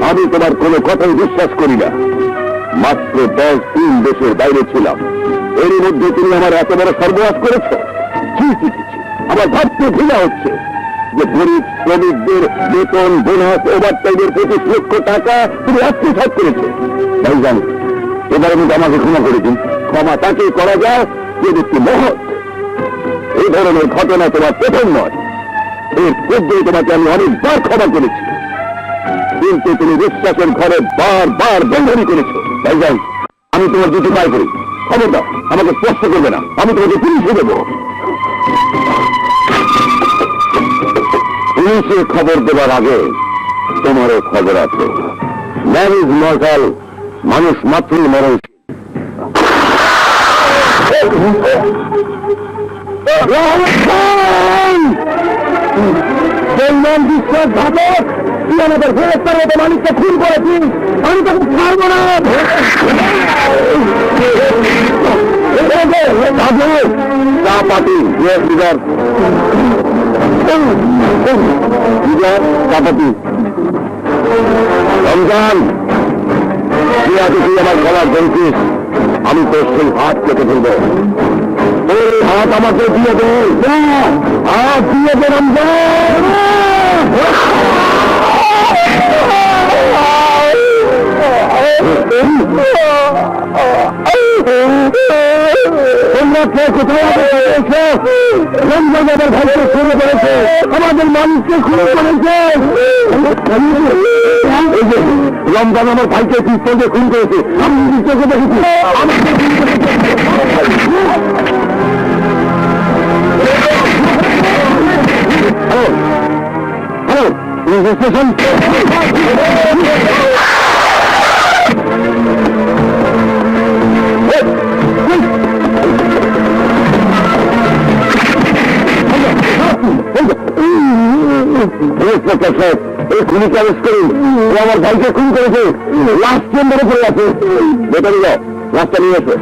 আমি তোমার কোনো কথাই বিশ্বাস করি না। মাত্র 10 দিন দেশের বাইরে ছিলাম, এর মধ্যে তুমি আমার এত বড় সর্বনাশ করেছ। আমার ভাবতে ঘৃণা হচ্ছে যে গরিব শ্রমিকদের বেতন, বোনাস, ওভারটাইমের 25 লক্ষ টাকা তুমি আত্মসাৎ করেছো। তাই জানি এবারের মধ্যে আমাকে ক্ষমা করে দিন। ক্ষমা তাকে করা যায় যে ব্যক্তি মহৎ। এই ধরনের ঘটনা তোমার প্রথম নয়, এর পূর্বেই তোমাকে আমি অনেকবার ক্ষমা করেছি, কিন্তু তুমি বিশ্বাসের ঘরে বারবার বন্ধনী করেছ। তাই যাই আমি তোমার দুটি পায় করি, খবরদার আমাকে স্পর্শ করবে না, আমি তোমাকে পুলিশে দেবো। পুলিশে খবর দেবার আগে তোমারও খবর আছে। ম্যান ইজ মর্টাল, মানুষ মাত্রই মরণশীল। বিশ্বাসঘাতক, তুই আমাদের ফেরস্তার মতো মানুষকে খুন করেছিস, আমি তোকে ছাড়বো না। চা পাতি চাপাতি রমজান, তুই আজ তুই আমার গলা ধরেছিস, আমি তোর সেই হাত কেটে ফেলবো। ওই হাত আমাকে দিয়ে দে, হাত দিয়ে দে রমজান। তোমরা কে কোথায় রমজান আমার ভাইকে শুরু করেছে, আমাদের মানুষকে শুরু করেছে। রমজান আমার ভাইকে পিস্তল দিয়ে খুন করেছে, আমি চোখে দেখেছি। Hello hello, station. এই খুনিকে অ্যারেস্ট করুন, ও আমার ভাইকে খুন করেছে, লাস্ট চেম্বারে পড়ে আছে। বেটা নিয়ে লাস্টটা নিয়ে এসে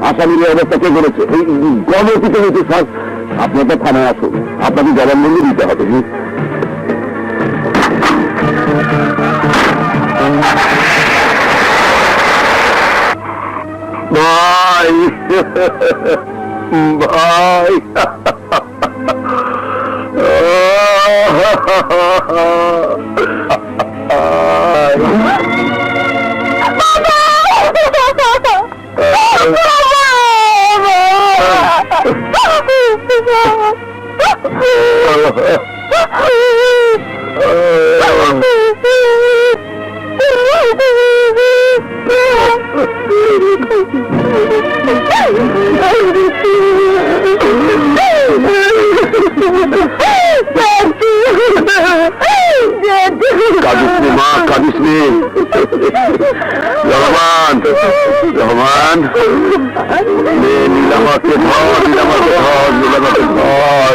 আসামির অবস্থা কে করেছে? এই গণপিত হয়েছে স্যার। আপনার তো থানায় আসুন, আপনাকে জবানবন্দি দিতে হবে। ভাই ভাই রহমান রহমান, নীলামাকে ধর, নীলামাকে ধর, নীলামাকে ধর।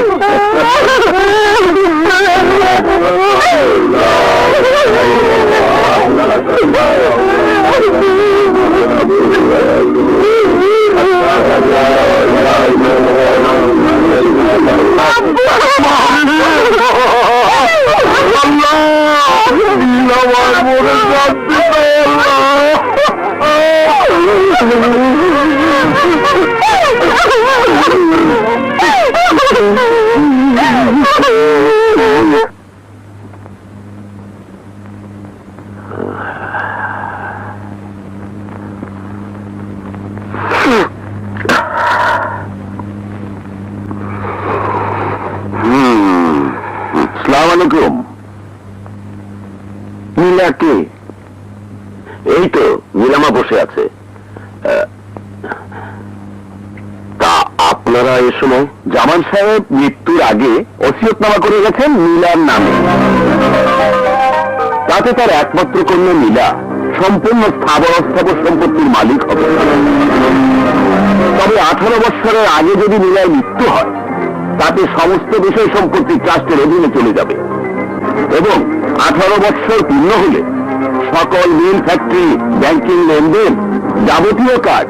নীলা কে? এই তো নীলামা বসে আছে। তা আপনারা এ সময়? জামান সাহেব মৃত্যুর আগে ওসিয়তনামা করে গেছেন নীলার নামে। তাতে তার একমাত্র কন্যা নীলা সম্পূর্ণ স্থাবর অস্থাবর সম্পত্তির মালিক হবে। তবে 18 বৎসরের আগে যদি নীলার মৃত্যু হয়, তাতে সমস্ত বিষয় সম্পত্তি ট্রাস্টের অধীনে চলে যাবে এবং 18 বৎসর পূর্ণ হলে সকল মিল, ফ্যাক্টরি, ব্যাংকিং লেনদেন, যাবতীয় কাজ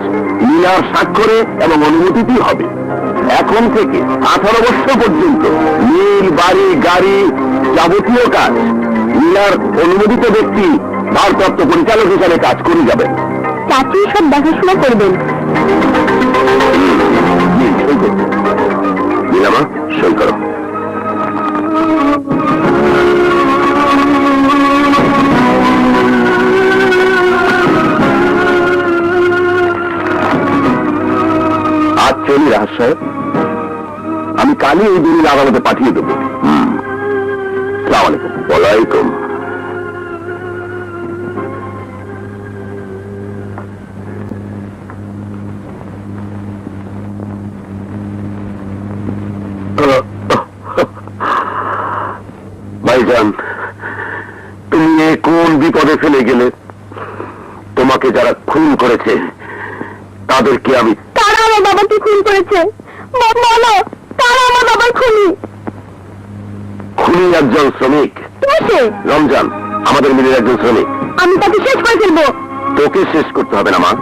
নীলার স্বাক্ষরে এবং অনুমতিতেই হবে। এখন থেকে 18 বছর পর্যন্ত মিল, বাড়ি, গাড়ি, যাবতীয় কাজ মিলার অনুমোদিত ব্যক্তি ভারপ্রাপ্ত পরিচালক হিসাবে কাজ করে যাবেন। চাকরি সব দেখাশোনা করবেন। নীলামা, সই করো। আজ চলি রাহাত সাহেব, আমি কালই এই দলিল আদালতে পাঠিয়ে দেবো। সালাম আলাইকুম। ওয়ালাইকুম। ভাইজান, তুমি কোন বিপদে ফেলে গেলে? তোমাকে যারা খুন করেছে তাদেরকে আমি। তারা আমার বাবাকে খুন করেছে। বলো, তারা আমার বাবার খুনি। খুনি একজন শ্রমিক। রমজান আমাদের মিলের একজন শ্রমিক। আমি তাকে শেষ করে ফেলবো। তোকে শেষ করতে হবে না মা,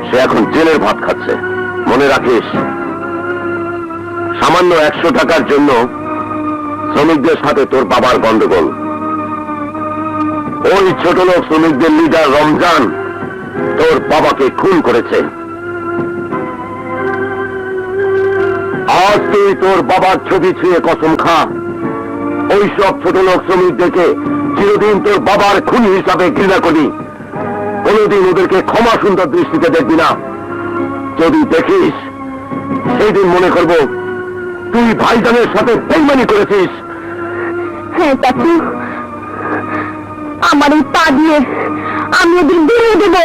সে এখন জেলের ভাত খাচ্ছে। মনে রাখিস, সামান্য 100 টাকার জন্য শ্রমিকদের সাথে তোর বাবার গন্ডগোল। ওই ছোট লোক শ্রমিকদের লিডার রমজান তোর বাবাকে খুন করেছে। আজ তুই তোর বাবার ছবি ছুঁয়ে কসম খা, ওই সব ছোট লোক শ্রমিকদেরকে চিরদিন তোর বাবার খুনি হিসাবে ঘৃণা করি। কোনদিন ওদেরকে ক্ষমা সুন্দর দৃষ্টিতে দেখবি না। যদি দেখিস, সেই দিন মনে করব তুই ভাইজানের সাথে বেইমানি করেছিস। হ্যাঁ চাচু, আমার এই পা দিয়ে আমি ওদের বেরিয়ে দেবো।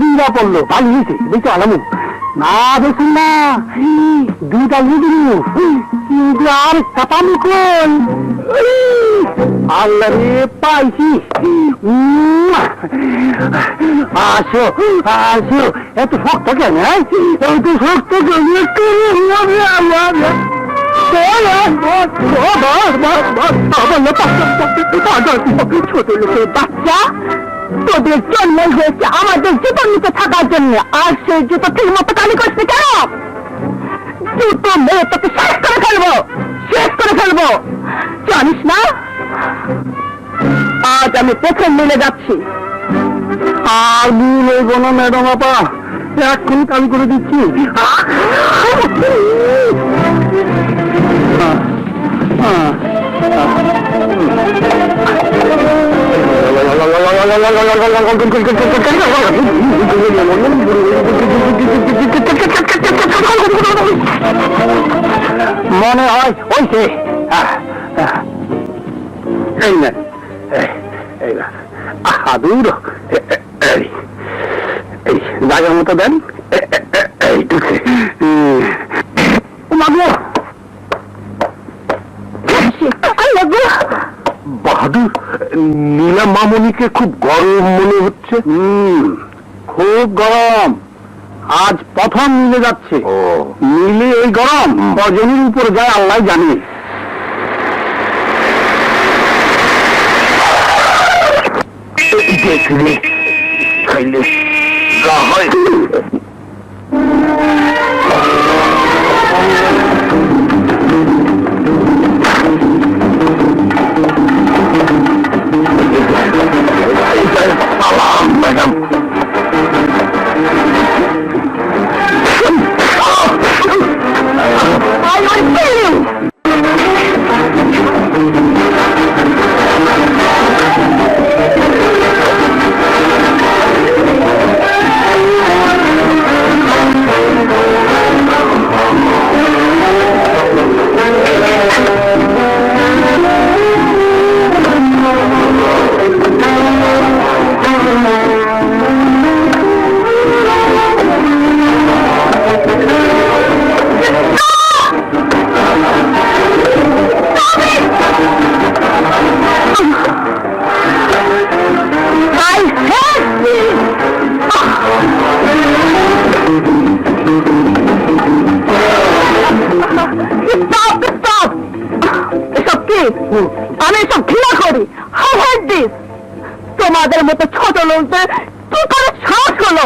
দুইটা পড়লো, পালিয়েছে দেখতে আলামু না। দেখুন না, দুইটা লিখলু, কিন্তু আর কাপামি কোন। আল্লাহ রে, পাইছি। আসো আসো, এত শক্ত কেন? এত শক্ত কেন? ছোট লোকের বাচ্চা, তোদের জন্ম হয়েছে আমাদের জুতোর নিচে থাকার জন্য, আর সেই জুতো ঠিক মতো কালি করছে কেন? জুতো মেয়ে তোকে শেষ করে ফেলবো, শেষ করে ফেলবো। জানিস না, আজ আমি প্রথম মিলে যাচ্ছি। আর মিল হইব না ম্যাডাম আপা, এক্ষুনি কালি করে দিচ্ছি। মনে হয় হইছে। এই না, দূর এই জায়গার মতো দেন। বাহাদুর, নীলা মামনিকে খুব গরম মনে হচ্ছে। খুব গরম। আজ প্রথম মিলে যাচ্ছে। মিলে এই গরম কজনের উপর যায় আল্লাহ জানে। দেখলে খাইলে যা হয়। ম্যাডাম আমি সব ঘৃণা করি। I hate this. তোমাদের মতো ছোট লোকদের কি করে সাহস হলো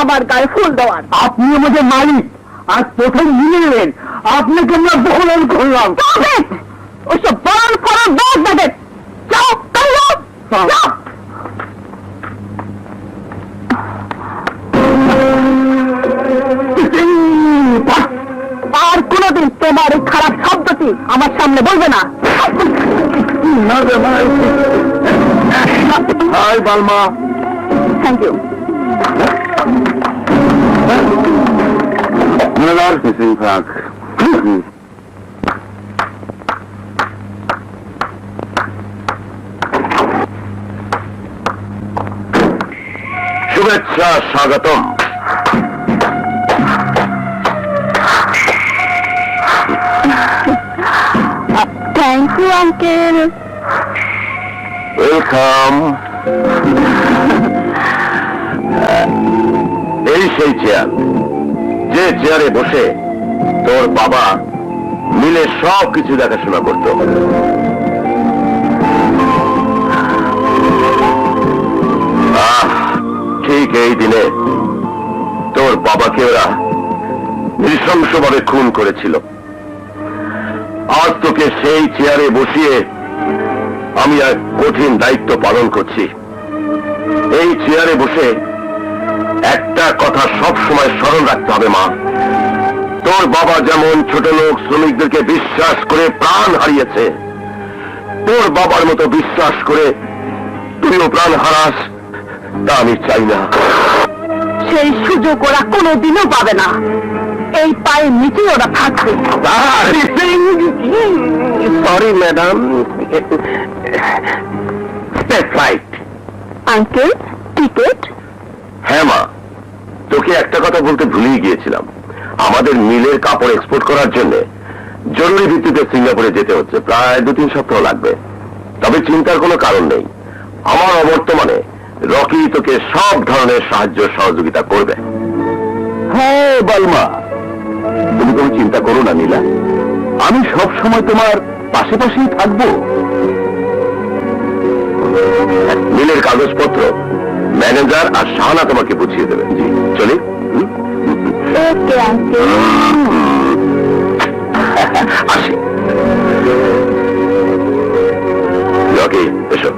আমার গায়ে ফুল দেওয়ার? আপনি আমাদের মালিক, আর প্রথম মিলে নেবেন, আপনাকে আমরা বহন করলাম। ওইসব বরণ করার বাদ বাদে যাও, কাল যাও, যাও। আর কোনদিন তোমার এই খারাপ শব্দটি আমার সামনে বলবে না। হাই বালমা। Thank you. Another fishing park. শুভেচ্ছা, স্বাগতম। Thank you uncle. ওয়েলকাম। এই সেই চেয়ার, যে চেয়ারে বসে তোর বাবা মিলে সব কিছু দেখাশোনা করত। ঠিক এই দিনে তোর বাবাকে ওরা নৃশংসভাবে খুন করেছিল। আজ তোকে সেই চেয়ারে বসিয়ে আমি এক কঠিন দায়িত্ব পালন করছি। এই চেয়ারে বসে একটা কথা সব সময় স্মরণ রাখতে হবে, মা। তোর বাবা যেমন ছোট লোক শ্রমিকদেরকে বিশ্বাস করে প্রাণ হারিয়েছে, তোর বাবার মতো বিশ্বাস করে তুইও প্রাণ হারাস, তা আমি চাই না। সেই সুযোগ ওরা কোনোদিনও পাবে না। এই পায়ের নিচে ওরা থাকবে। Sorry madam. Right uncle, ticket? হ্যাঁ মা, তোকে একটা কথা বলতে ভুলেই গিয়েছিলাম। আমাদের মিলের কাপড় এক্সপোর্ট করার জন্য জরুরি ভিত্তিতে সিঙ্গাপুরে যেতে হচ্ছে। প্রায় 2-3 সপ্তাহ লাগবে। তবে চিন্তার কোনো কারণ নেই, আমার অবর্তমানে রকি তোকে সব ধরনের সাহায্য সহযোগিতা করবে। হ্যাঁ বালমা, তুমি কোনো চিন্তা করো না নীলা, আমি সব সময় তোমার পাশে পাশেই থাকবো। মিলের কাগজপত্র ম্যানেজার আর শাহানা তোমাকে বুঝিয়ে দেবে। জি, চলি। Okay uncle. আসি। রকি, এসো।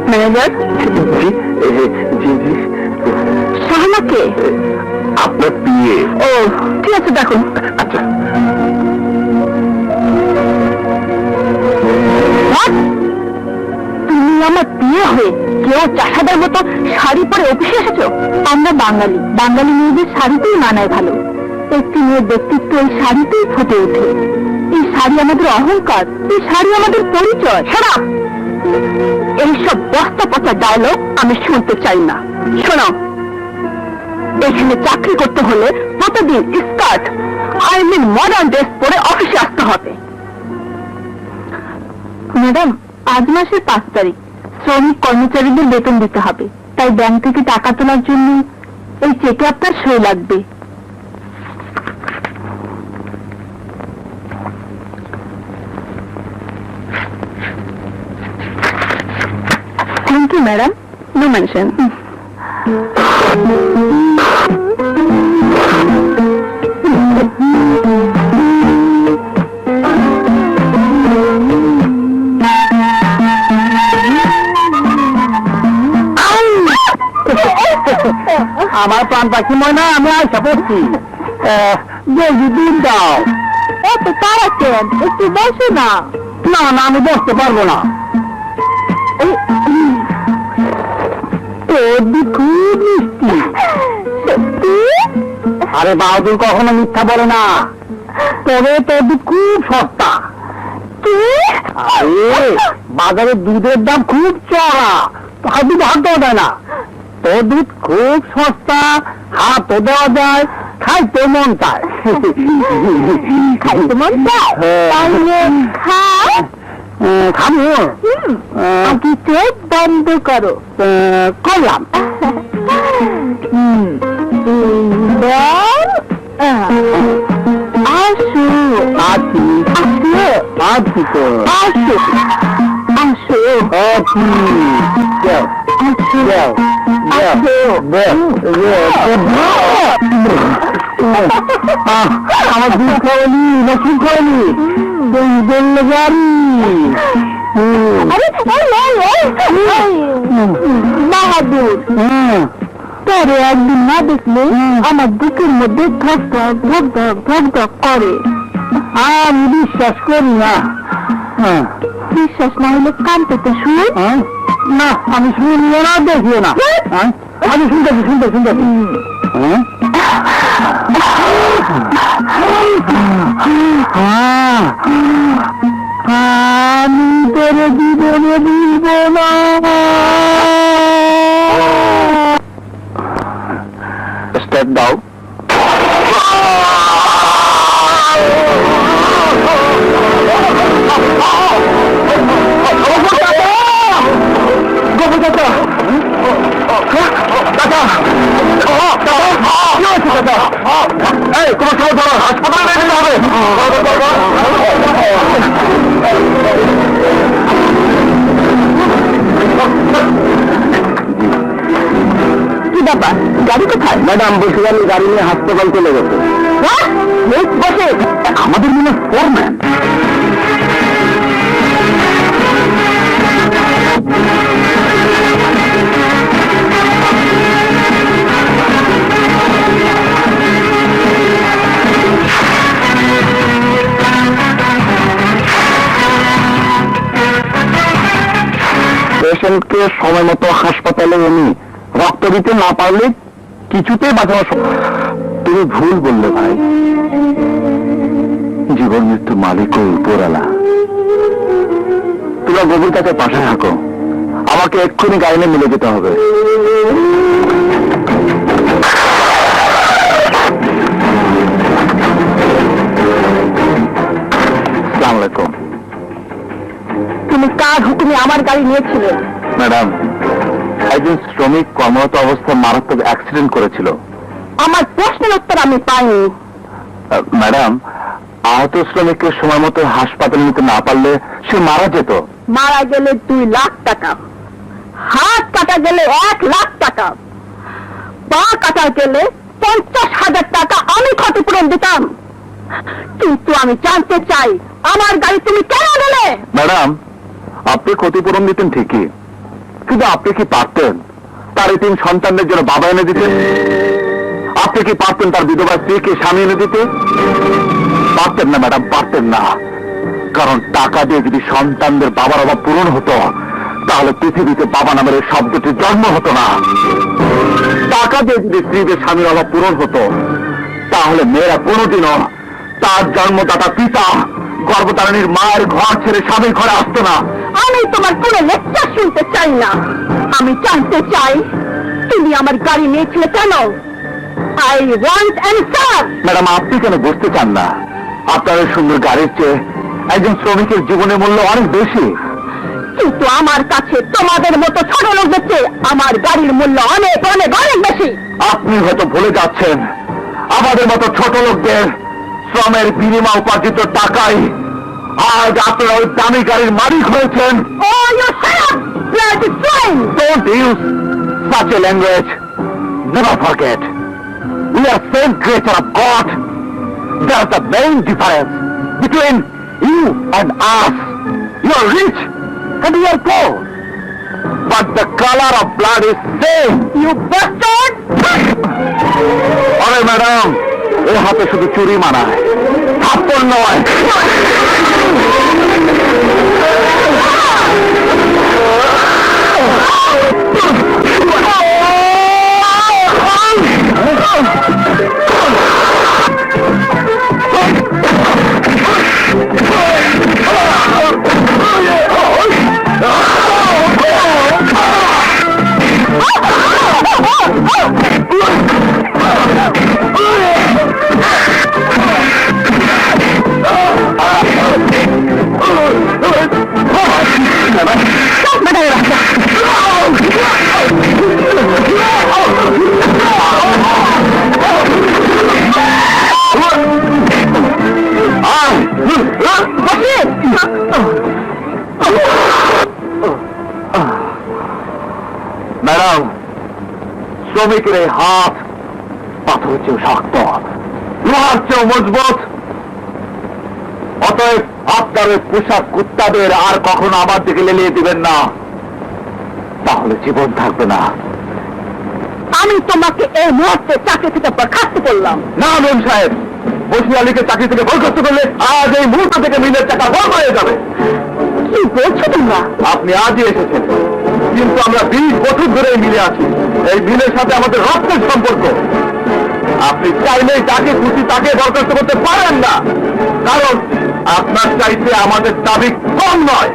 ম্যানেজার? শাহানাকে? আপনার পিএ। ও ঠিক আছে, দেখুন। আচ্ছা। তুমি আমার বিয়ে হয়ে কেউ চাষাদের মতো শাড়ি পরে অফিসে এসেছো? আমরা বাঙালি, বাঙালি মেয়েদের শাড়িতেই মানায় ভালো। একটি মেয়ের ব্যক্তিত্ব এই শাড়িতেই ফুটে ওঠে। এই শাড়ি আমাদের অহংকার, এই শাড়ি আমাদের পরিচয়। ছাড়া এইসব বস্তা পচা ডায়লগ আমি শুনতে চাই না। শোনো, এখানে চাকরি করতে হলে প্রতিদিন skirt, I mean modern dress পরে অফিসে আসতে হবে। ম্যাডাম, আজ মাসের 5 তারিখ শ্রমিক কর্মচারীদের বেতন দিতে হবে, তাই ব্যাংক থেকে টাকা তোলার জন্য এই চেকে আপনার সই লাগবে। Thank you madam, no mention. আমার প্রাণ পাখি ময়না, আমি আশা করছি জলদি দিন দাও। এত তারা কেন? একটু বসে না। না না, আমি বসতে পারবো না। তোর দি খুব মিষ্টি। সত্যি? আরে বাহাদুর কখনো মিথ্যা বলে না। তবে তোর দুধ খুব সস্তা। কি? আরে বাজারে দুধের দাম খুব চড়া, দুধ হাতও দেয় না। তোর দুধ খুব সস্তা, হাতও দেওয়া যায়, খাইতে মন চায়। খাইতে মন চায়? তাহলে খাও। খাবো। আগে চোখ বন্ধ করো। করলাম। আসো। আছি। আছি তো। আসো আসো যাও যাও আমার দুধ খাওয়ালি না কি খাওয়ালি বললো গাড়ি বাহাদুর তোরে একদিন না দেখলে আমার বুকের মধ্যে ধক ধক ধক ধক ধক ধক করে। আমি বিশ্বাস করি না। বিশ্বাস না হলে কানতে তো শুন। না আমি শুনিও না দেখিও না। আমি শুনতেছি শুনতেছি শুনতেছি। আমি তোরে জীবনে দিব না। স্টেপ দাও। হাসপাতালে নিয়ে হবে। কি ব্যাপার, গাড়ি কোথায়? ম্যাডাম বলছিলাম গাড়ি নিয়ে হাসপাতাল চলে গেছে। বসে আমাদের মনে ফোরম্যান। পেশেন্টকে সময় মতো হাসপাতালে এনে রক্ত দিতে না পারলে কিছুতেই বাঁচানো সম্ভব। তুমি ভুল বললে ভাই, জীবন মৃত্যু মালিক ও উপরালা। তোমরা গভীর কাছে পাশে থাকো, আমাকে এক্ষুনি গাড়ি মিলে যেতে হবে। আসসালামু আলাইকুম। তুমি কার হুকুমে আমার গাড়ি নিয়েছিলে? ম্যাডাম, একজন শ্রমিক কর্মরত অবস্থায় মারাত্মক অ্যাক্সিডেন্ট করেছিল। আমার প্রশ্নের উত্তর আমি পাইনি। ম্যাডাম, আহত শ্রমিককে সময় মতো হাসপাতালে নিতে না পারলে সে মারা যেত। মারা গেলে 2 লাখ টাকা, হাত কাটা গেলে 1 লাখ টাকা, পা কাটা গেলে 50,000 টাকা আমি ক্ষতিপূরণ দিতাম। কিন্তু আমি জানতে চাই, আমার গাড়ি তুমি কেন দিলে? ম্যাডাম, আপনি ক্ষতিপূরণ দিতেন ঠিকই, কিন্তু আপনি কি পারতেন তার এই 3 সন্তানদের জন্য বাবা এনে দিতে? আপনি কি পারতেন তার বিধবা স্ত্রীকে স্বামী এনে দিতে? পারতেন না ম্যাডাম, পারতেন না। কারণ টাকা দিয়ে যদি সন্তানদের বাবার অভাব পূরণ হতো, তাহলে পৃথিবীতে বাবা নামের এই শব্দটির জন্ম হতো না। টাকা দিয়ে যদি স্ত্রীদের স্বামীর অভাব পূরণ হতো, তাহলে মেয়েরা কোনোদিনও তার জন্মদাতা পিতা গর্ভধারণীর মায়ের ঘর ছেড়ে স্বামীর ঘরে আসতো না। আমি তোমার কোনো লেকচার শুনতে চাই না। আমি জানতে চাই, তুমি আমার গাড়ি নিয়েছিলে কেন? I want answer. ম্যাডাম, আপনি কেন বুঝতে চান না? আপনার এই সুন্দর গাড়ির চেয়ে একজন শ্রমিকের জীবনের মূল্য অনেক বেশি। কিন্তু আমার কাছে তোমাদের মতো ছোট লোকদের চেয়ে আমার গাড়ির মূল্য অনেক অনেক অনেক বেশি। আপনি হয়তো ভুলে যাচ্ছেন, আমাদের মতো ছোট লোকদের শ্রমের বিনিময় উপার্জিত টাকায় আজ আপনারা ওই দামি গাড়ির মালিক হয়েছেন। Oh, you shut up, bloody swine! Don't use such a language. Never forget, we are same creature of God. There's the main difference between you and us. You are rich and we are poor, but the color of blood is same. You bastard! আরে madam, এ হাতে শুধু চুরি মানায়, থাপ্পড় নয়। শ্রমিকের এই হাত পাথরের চেয়েও শক্ত, লোহার চেয়েও মজবুত। অতএব আপনার ওই পোশাক কুত্তাদের আর কখনো আমার দিকে লেলিয়ে দিবেন না, তাহলে জীবন থাকবে না। আমি তোমাকে এই মুহূর্তে চাকরি থেকে বরখাস্ত করলাম। না মেম সাহেব, বশির আলীকে চাকরি থেকে বরখাস্ত করলে আজ এই মুহূর্ত থেকে মিলের টাকা বন্ধ হয়ে যাবে। কি বলছো তোমরা? আপনি আজই এসেছেন, কিন্তু আমরা 20 বছর ধরে এই মিলে আছি। এই মিলের সাথে আমাদের রক্তের সম্পর্ক। আপনি চাইলেই যাকে খুশি তাকে বরখাস্ত করতে পারেন না, কারণ আপনার চাইতে আমাদের দাবি কম নয়।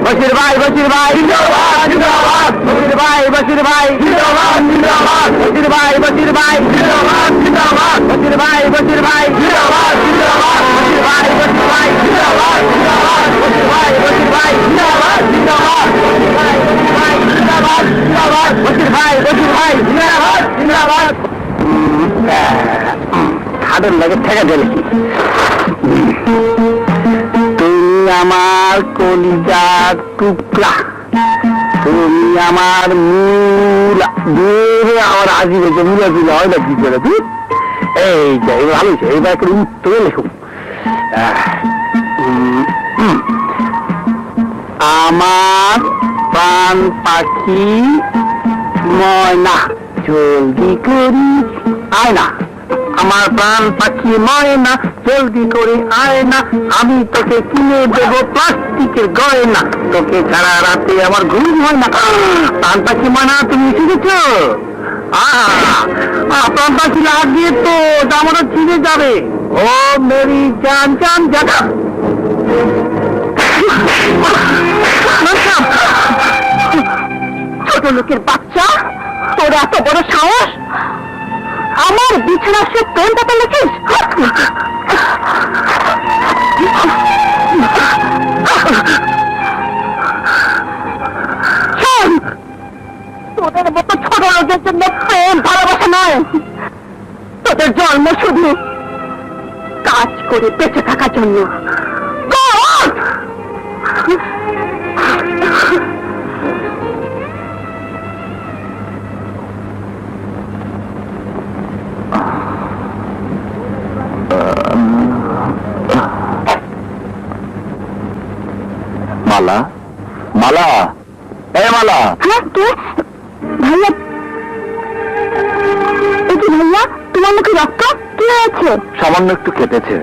বশির ভাই, বশির ভাই জিন্দাবাদ, জিন্দাবাদ। বশির ভাই, বশির ভাই জিন্দাবাদ, জিন্দাবাদ। বশির ভাই, বশির ভাই জিন্দাবাদ, জিন্দাবাদ। বশির ভাই, বশির ভাই জিন্দাবাদ, জিন্দাবাদ। বশির ভাই, বশির ভাই জিন্দাবাদ, জিন্দাবাদ। বশির ভাই, বশির ভাই জিন্দাবাদ, জিন্দাবাদ। বশির ভাই, বশির ভাই জিন্দাবাদ, জিন্দাবাদ। বশির ভাই, বশির ভাই জিন্দাবাদ, জিন্দাবাদ। খাদের লাগে ঠেকা দিয়েছি। তুমি আমার কলিজার টুকরা, তুমি আমার মূলা। দূরে আমার আজি রেখে মূলা দিলে হয় না কি করে? এই যে ভালো হয়েছে, এইবার একটু উত্তরে লেখুন। আমার প্রাণ পাখি ময়না, জলদি করি আয় না। আমার প্রাণ পাখি ময়না, জলদি করে আয় না। আমি তোকে কিনে দেবো প্লাস্টিকের গয়না, তোকে ছাড়া রাতে আমার ঘুম হয় না। প্রাণ পাখি ময়না, তুমি এসেছ? প্রাণ পাখি লাগিয়ে তো আমরা চিনে যাবে। ও মেরি জান জান জানা। ছোট লোকের বাচ্চা, তোর এত বড় সাহস! আমার বিছানার সে প্রেম পাতা লেখিস? তোদের মতো ছোট লোকের জন্য প্রেম ভালোবাসা নয়, তোদের জন্ম শুধু কাজ করে বেঁচে থাকার জন্য। মালা, মালা, এ মালা। হ্যাঁ, কে? ভাইয়া, এ কি ভাইয়া? তোমার মুখে রক্ত? কি হয়েছে? সামান্য একটু কেটেছে,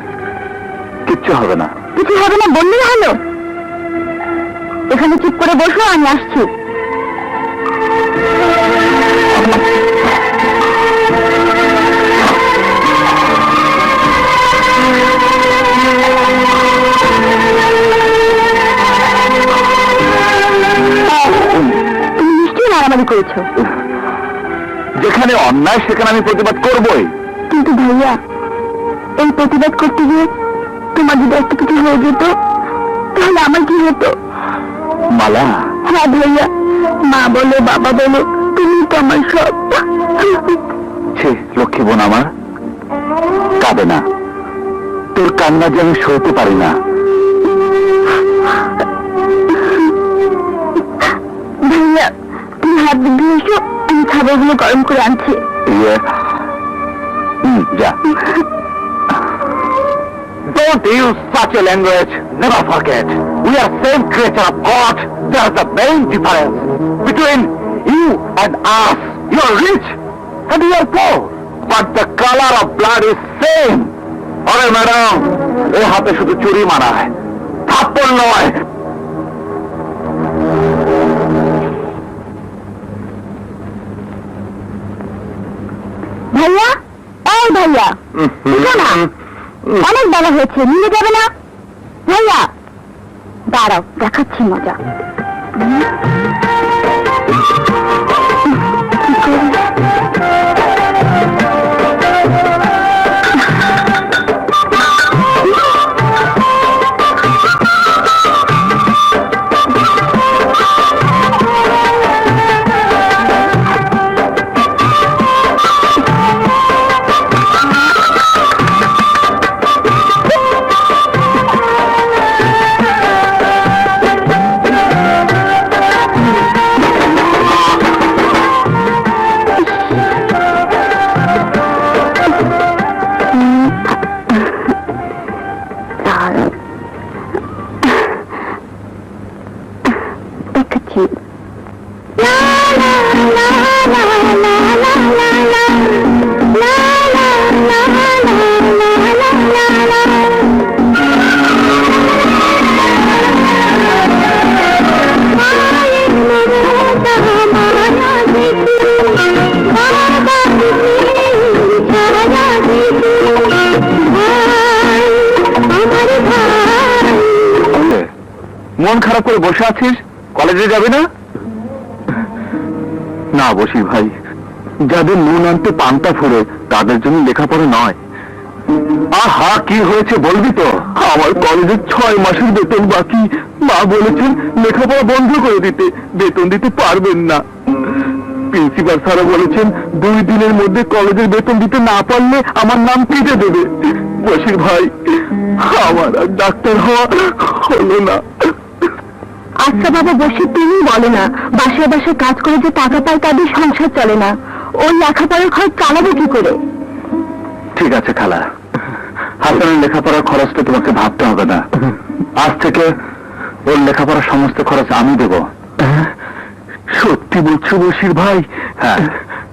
কিচ্ছু হবে না। কিছু হবে না বললেই হলো। এখানে চুপ করে বসো, আমি আসছি। তুমি নিশ্চয়ই মারামারি করেছো। যেখানে অন্যায় সেখানে আমি প্রতিবাদ করবই। কিন্তু ভাইয়া, এই প্রতিবাদ করতে গিয়ে তোমার যদি একটা কিছু হয়ে যেত, তাহলে আমার কি হতো? মালা, হ্যাঁ ভাইয়া, মা বলো বাবা বলো, তুমি তো আমার সব। ছি লক্ষ্মী বোন আমার, কাঁদে না। তোর কান্না যে আমি সইতে পারি না। ভাইয়া, তুমি হাত দিয়ে এসো, আমি খাবারগুলো গরম করে আনছি। যা। Don't use such a language. Never forget. We are same creature of God. There's the main difference between you and us. You are rich and you are poor, but the color of blood is same. আরে madam, এই হাতে শুধু চুরি মানায়, থাপ্পড় নয়। ভাইয়া, এই ভাইয়া, উঠো না, অনেক বেলা হয়েছে, নিয়ে যাবে না? ভাইয়া দাঁড়াও, দেখাচ্ছি মজা। কি করি? মন খারাপ করে বসে আছিস, কলেজে যাবি না? না বসির ভাই, যাদের নুন আনতে পান্তা ফুরে তাদের জন্য লেখাপড়া নয়। আহা, কি হয়েছে বলবি তো? আমার কলেজের 6 মাসের বেতন বাকি। মা বলেছেন লেখাপড়া বন্ধ করে দিতে, বেতন দিতে পারবেন না। প্রিন্সিপাল স্যারও বলেছেন 2 দিনের মধ্যে কলেজের বেতন দিতে না পারলে আমার নাম কেটে দেবে। বসির ভাই, আমার আর ডাক্তার হওয়া হলো না। আচ্ছা বাবা বসে, তুমি বলো না, বাসায় বাসায় কাজ করে যে টাকা পায় তাদের সংসার চলে না, ওর লেখাপড়ার খরচ চালাবে কি করে? ঠিক আছে খালা, হাসানের লেখাপড়ার খরচটা তোমাকে ভাবতে হবে না। আজ থেকে ওর লেখাপড়ার সমস্ত খরচ আমি দেব। সত্যি বলছো বশির ভাই? হ্যাঁ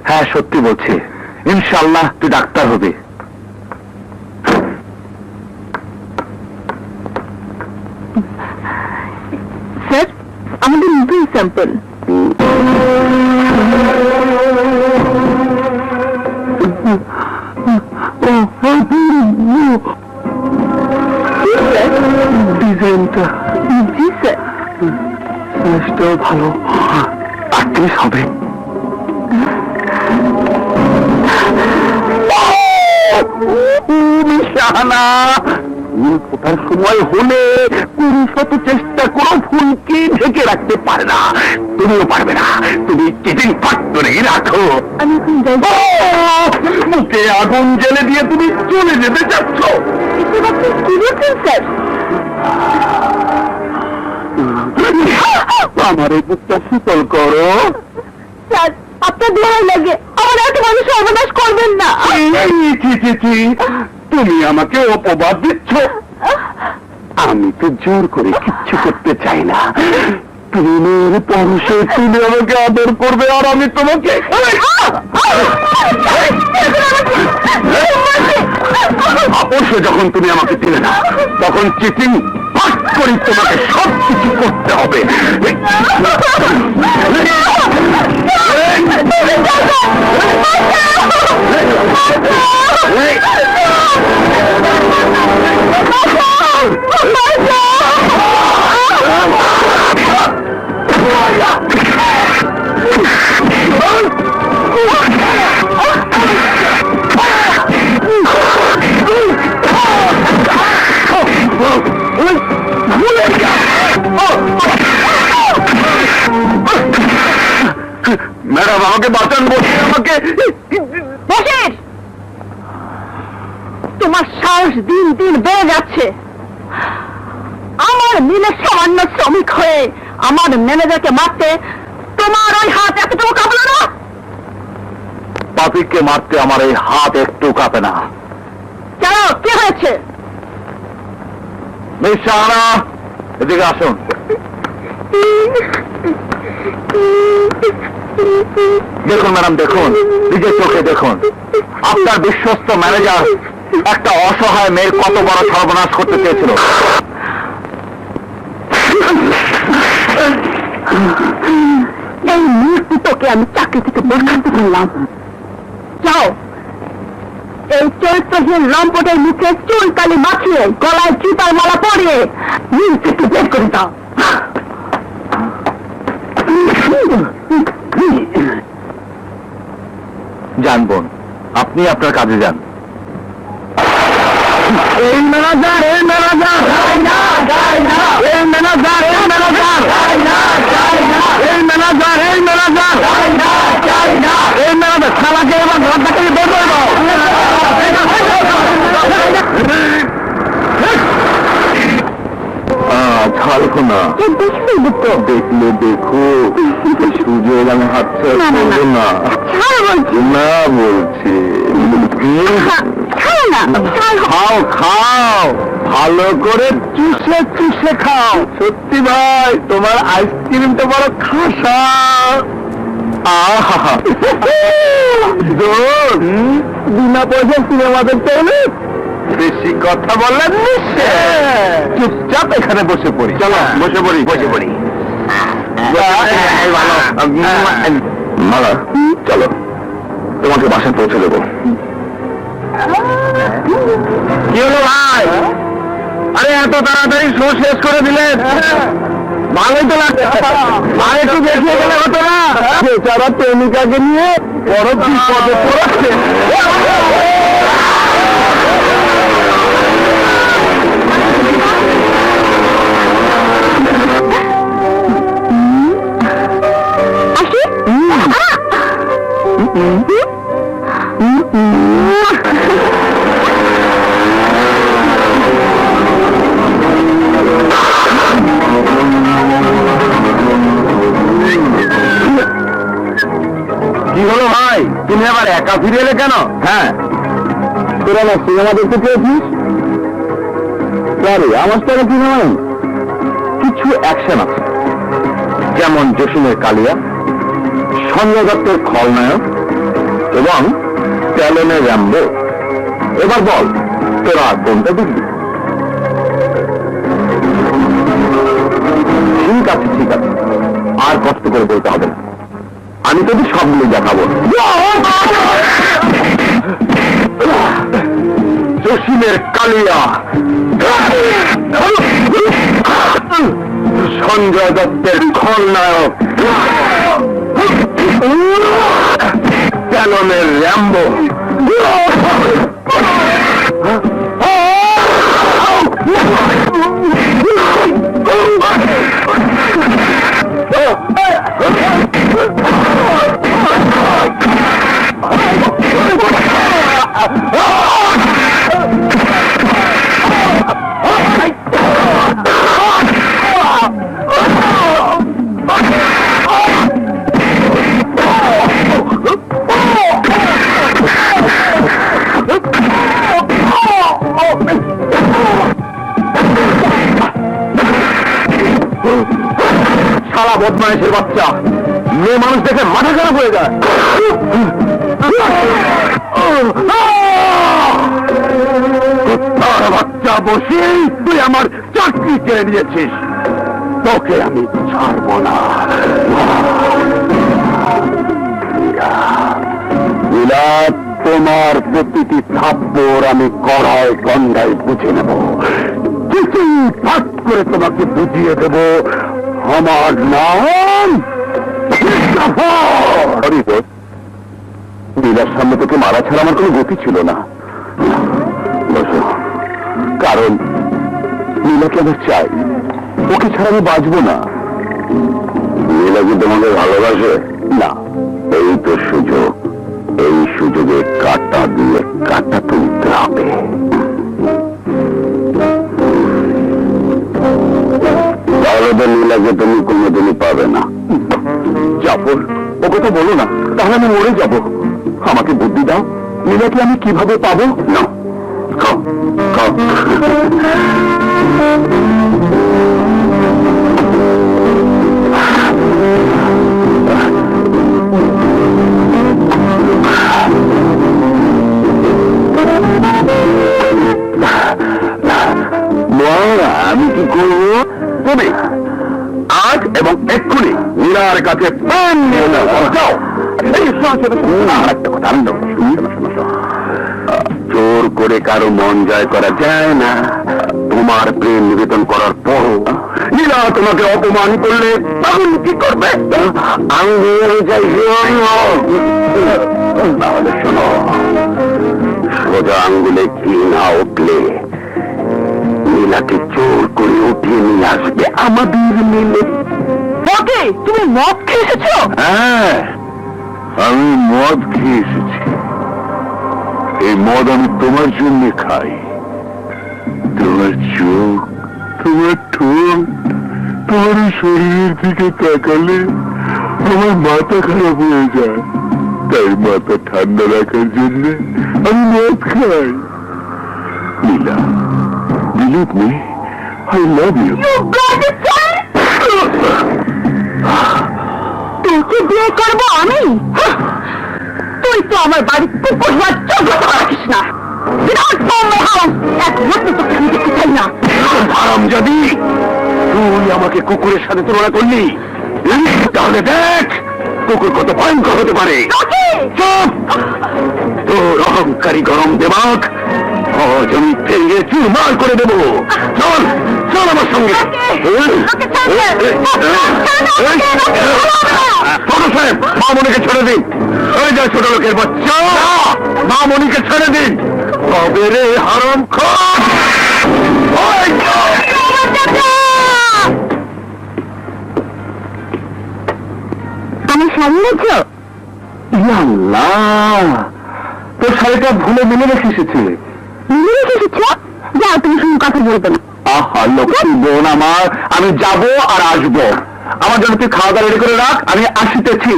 হ্যাঁ, সত্যি বলছি। ইনশাআল্লাহ তুই ডাক্তার হবি। স্যার, আমাদের নতুন স্যাম্পল। ডিজাইনটা জি স্যার। জিনিসটাও ভালো, 38 হবে। শাহানা, ফুল ফোটার সময় হলে 20 চেষ্টা করো, ফুলকে ঢেকে রাখতে পারে না। তুমিও পারবে না, তুমি চিটিং ফ্যাক্টরি রাখো। আমি এখন যাই। মুখে আগুন জ্বেলে দিয়ে তুমি চলে যেতে চাচ্ছ? কি বলছেন স্যার? আমার এই বুকটা শীতল করো। স্যার, আপনার দোহাই লাগে, আমার এত মানুষ সর্বনাশ করবেন না। তুমি আমাকে অপবাদ দিচ্ছ? আমি তো জোর করে কিচ্ছু করতে চাই না। তুমি মেয়ের পরশে তুমি আমাকে আদর করবে আর আমি তোমাকে। অবশ্য যখন তুমি আমাকে দিলে না, তখন চিটিং করি তোমাকে সব কিছু করতে হবে। ম্যাডাম, আমাকে বাঁচান, বসে আমাকে। বসেন, তোমার সাহস দিন দিন বেড়ে যাচ্ছে। আমার মিলে সামান্য শ্রমিক হয়ে আমার ম্যানেজারকে মারতে তোমার ওই হাত এতটুকু কাঁপলো না? পাপিককে মারতে আমার এই হাত একটু কাঁপে না। কেন, কি হয়েছে? মিস শাহানা, এদিকে আসুন। দেখুন ম্যাডাম, দেখুন, নিজের চোখে দেখুন। আপনার বিশ্বস্ত ম্যানেজার একটা অসহায় মেয়ের কত বড় সর্বনাশ করতে চেয়েছিল। এই মুহূর্তে তোকে আমি চাকরি থেকে বরখাস্ত করলাম। যাও, এই চরিত্রহীন লম্পটের মুখে চুল কালি মাখিয়ে গলায় চিতার মালা পরিয়ে নিজ থেকে বের করে দাও। যান বোন, আপনি আপনার কাজে যান। এই ম্যানেজার, এই ম্যানেজার, এই ম্যানেজার, এই ম্যানেজার, এই ম্যানেজার, এই ম্যানেজার, এই ম্যানেজার, শালাকে এবার ঘর থেকে বের করে দাও। ছাড়বো না। দেখলে দেখো, সুযোগ আমি হাত ছাড়বো না। না বলছি। খাও খাও, ভালো করে চুষে চুষে খাও। সত্যি ভাই, তোমার আইসক্রিমটা বড় খাসা। আহা, বিনা পয়সা সিনেমা দেখতে হলে বেশি কথা বললেন, চুপচাপ এখানে বসে পড়ি। চলো বসে পড়ি, বসে পড়ি। মালা, চলো, তোমাকে বাসায় পৌঁছে দেবো। কি হলো ভাই? আরে এত তাড়াতাড়ি শো শেষ করে দিলেন? ভালোই তো লাগছে, আর একটু দেখিয়ে গেলে হতো না? বেচারা প্রেমিকাকে নিয়ে বড় বিপদে পড়েছে। আসি কি হলো ভাই, তুমি আবার একা ফিরে এলে কেন? হ্যাঁ, তোরা না সিনেমা দেখতে চেয়েছিস? আরে আমার তো সিনেমা কিছু অ্যাকশন আছে, যেমন জসিমের কালিয়া, সঞ্জয় দত্তের খলনায়ক এবং ট্যালনের র্যাম্বো। এবার বল, তোরা কোনটা দেখবি? ঠিক আছে ঠিক আছে, আর কষ্ট করে বলতে হবে না, আমি তোকে সবগুলো দেখাবো। জসিমের কালিয়া, সঞ্জয় দত্তের খলনায়ক, ট্যালনের র্যাম্বো। শালা বদমাইশের বাচ্চা, মেয়ে মানুষ দেখে মাথা খারাপ হয়ে যায়। তার বাচ্চা বসে তুই আমার চাকরি কেড়ে নিয়েছিস, তোকে আমি ছাড়বো না। বিলাত, তোমার প্রতিটি থাপ্পড় আমি কড়ায় গন্ডায় বুঝে নেব, কিছুই ফাট করে তোমাকে বুঝিয়ে দেব আমার নাম নীলার সামনে তোকে মারা ছাড়া আমার কোনো গতি ছিল না। বসো, কারণ নীলাকে আমার চাই, ওকে ছাড়া আমি বাঁচবো না। নীলা কি তোমাকে ভালোবাসে? না, এই তো সুযোগ, এই সুযোগে কাটা দিয়ে কাটা তুলতে হবে। তাহলে তো নীলাকে তুমি কোনোদিনই পাবে না। জাফর, ওকে তো বলো না, তাহলে আমি মরে যাব। আমাকে বুদ্ধি দাও, নীলাকে আমি কিভাবে পাবো? না, খাও খাও। আমি কি করবো? তুমি আজ এবং এক্ষুনি নীলার কাছে প্রাণ নিয়ে যাও। একটা কথা, জোর করে কারো মন জয় করা যায় না। তোমার প্রেম নিবেদন করার পরও নীলা তোমাকে অপমান করলে তখন কি করবে? আমি চাই, তাহলে শোনো, সোজা আঙ্গুলে কি না উঠলে নীলাকে জোর করে উঠিয়ে নিয়ে আসবে আমাদের মিলে। ওকে, তুমি মদ খেয়ে এসেছো? হ্যাঁ, আমি মদ খেয়ে এসেছি। এই মদ আমি তোমার জন্য খাই। তোমার চোখ, তোমার ঠোঁট, তোমার শরীরের দিকে তাকালে আমার মাথা খারাপ হয়ে যায়, তাই মাথা ঠান্ডা রাখার জন্য আমি মদ খাই। নীলা, believe me, I love you. তোকে বিয়ে করবো আমি? তুই তো আমার বাড়ির কুকুর বাচ্চা রাখিস না। হারামজাদি, তুই আমাকে কুকুরের সাথে তুলনা করলি, তাহলে দেখ কুকুর কত ভয়ঙ্কর হতে পারে। চুপ! তোর অহংকারী গরম দেমাগ আজ আমি ভেঙে চুরমার করে দেবো। চল। চল আমার সঙ্গে। ছোট সাহেব, মামনিকে ছেড়ে দিন। ওই যা ছোট লোকের বাচ্চা, মামনিকে ছেড়ে দিন। কবে রে হারাম খোর! ওই যা! আমার শাড়ি রেখো? আল্লাহ, তোর শাড়িটা ভুলে মিলে রেখে এসেছে। মিলে রেখে এসেছ? যাও, তুমি শুধু কথা বলবে না। আহা লক্ষ্মী বোন আমার, আমি যাব আর আসবো। আমার জন্য তুই খাওয়া দাওয়া রেডি করে রাখ, আমি আসিতেছি।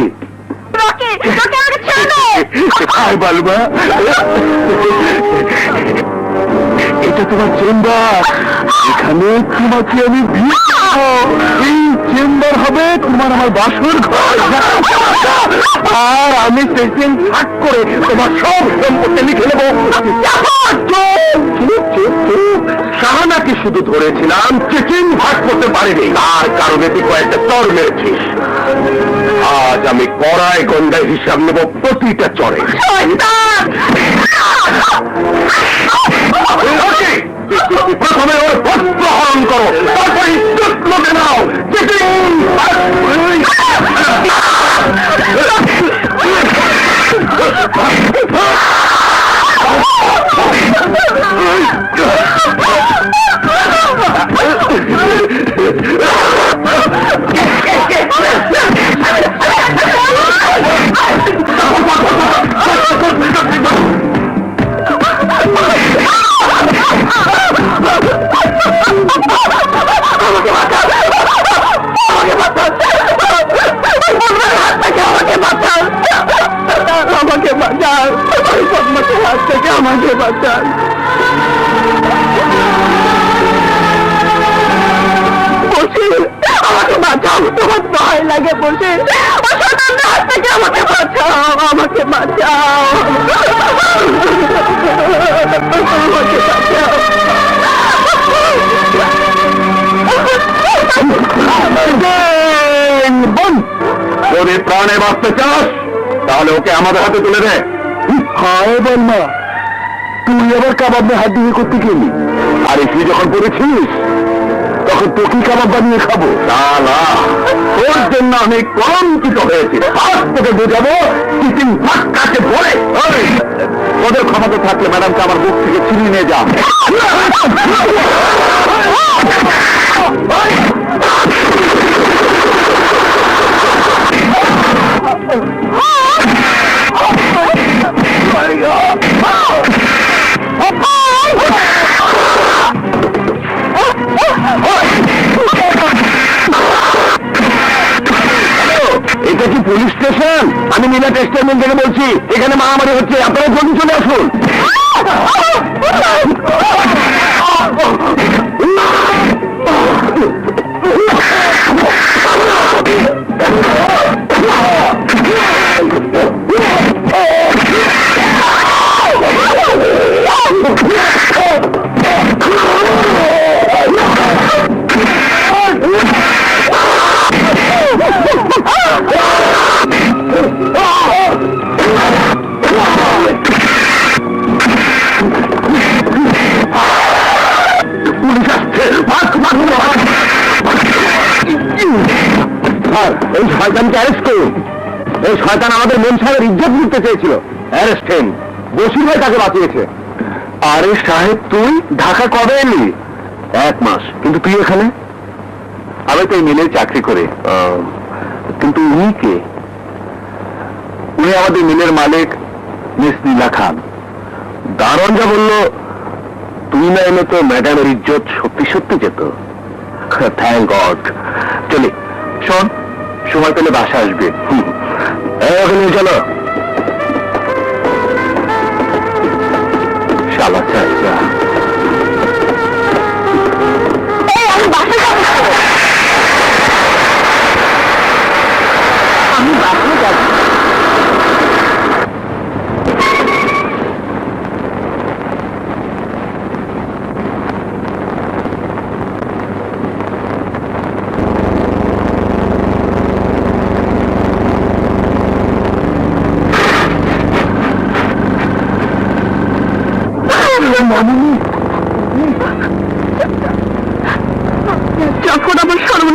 রকি, রকি, আমাকে ছেড়ে দাও। আয় বালবা, এটা তোমার চেম্বার। এখানে তোমাকে আমি বিয়ে করবো। এই চেম্বার হবে তোমার আমার বাসর ঘর। আর আমি সেদিন ভাগ করে তোমার সব সম্পত্তি লিখে নেবো। শাহানাকে শুধু ধরেছিলাম, চেকিং ভাগ করতে পারিনি। তার কারণে তুই কয়েকটা চর মেরেছিস। আজ আমি কড়ায় গন্ডায় হিসাব নেব প্রতিটা চরে। প্রথমে ওর বস্ত্র হরণ করো, তারপরে ইজ্জত লোকে নাও। আমাকে বাঁচান, বদমাশের হাত থেকে আমাকে বাঁচান। বসির, আমাকে বাঁচাও, তোমার ভয় লাগে বসির। অসাধারণ হাত থেকে আমাকে বাঁচাও, আমাকে বাঁচাও, আমাকে বাঁচাও। বোন, যদি প্রাণে বাঁচতে চাস তাহলে ওকে আমাদের হাতে তুলে দে। হায় বলমা, তুই আবার কাবাব নিয়ে হাত দিয়ে করতে গেলি? আরে তুই যখন করেছিস তখন তোকে কাবাব বানিয়ে খাবো। শালা, তোর জন্য আমি কলঙ্কিত হয়েছি। আজ তোকে বোঝাবো চিটিং ভাগ কাকে বলে। ওদের ক্ষমতা থাকলে ম্যাডামকে আমার বুক থেকে ছিনিয়ে নিয়ে যা। এটা কি পুলিশ স্টেশন? আমি নীলা টেক্সটাইল থেকে বলছি। এখানে মারামারি হচ্ছে, আপনারা জলদি চলে আসুন। এই শয়তানকে অ্যারেস্ট করুন। এই শয়তান আমাদের মেম সাহেবের ইজ্জত করতে চেয়েছিল। Arrest him. বসির ভাই তাকে বাঁচিয়েছে। আরে সাহেব, তুই ঢাকা কবে এলি? 1 মাস। কিন্তু তুই এখানে? আমি তো এই মিলে চাকরি করে। কিন্তু উনি কে? উনি আমাদের মিলের মালিক মিস নীলা খান। দারোয়ান যা বলল, তুই না এলে তো ম্যাডামের ইজ্জত সত্যি সত্যি যেত। Thank god. চলি, শোন, সময় পেলে বাসা আসবে। ওখানে চলো। শালা চাচা, আমি বাসা যাবো। আমি বাসা যাবো।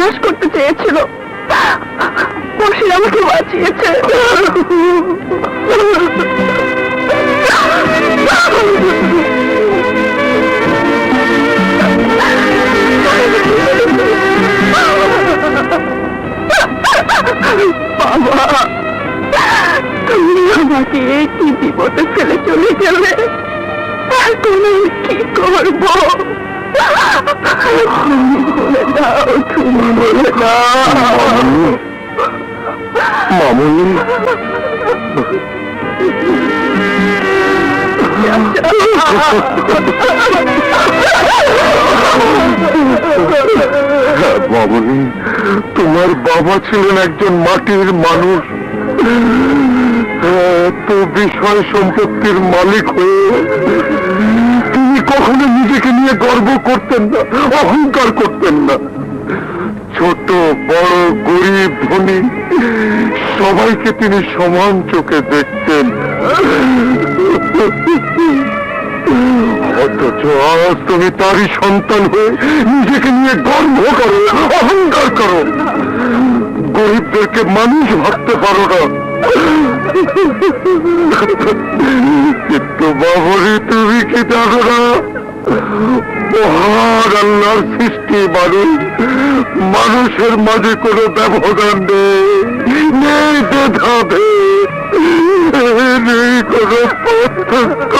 সর্বনাশ করতে চেয়েছিল, বসির আমাকে বাঁচিয়েছে। বাবা, তুমি আমাকে কি বিপদে ফেলে চলে গেলে, এখন আমি কি করবো? তুমি বলে দাও, তুমি বলে দাও। মামুনি, মামুনি, তোমার বাবা ছিলেন একজন মাটির মানুষ। এত বিষয় সম্পত্তির মালিক হয়ে তিনি কখনো নিজেকে নিয়ে গর্ব করতেন না, অহংকার করতেন না। ছোট বড় গরিব ধনী সবাইকে তিনি সমান চোখে দেখতেন। অথচ আজ তুমি তারই সন্তান হয়ে নিজেকে নিয়ে গর্ব করো, অহংকার করো, গরিবদেরকে মানুষ ভাবতে পারো না। কিন্তু বাবরি, তুমি কি জানো না, মহান আল্লাহর সৃষ্টি মানুষ, মানুষের মাঝে কোনো ব্যবধান নেই, নেই ভেদাভেদ, নেই কোনো পার্থক্য।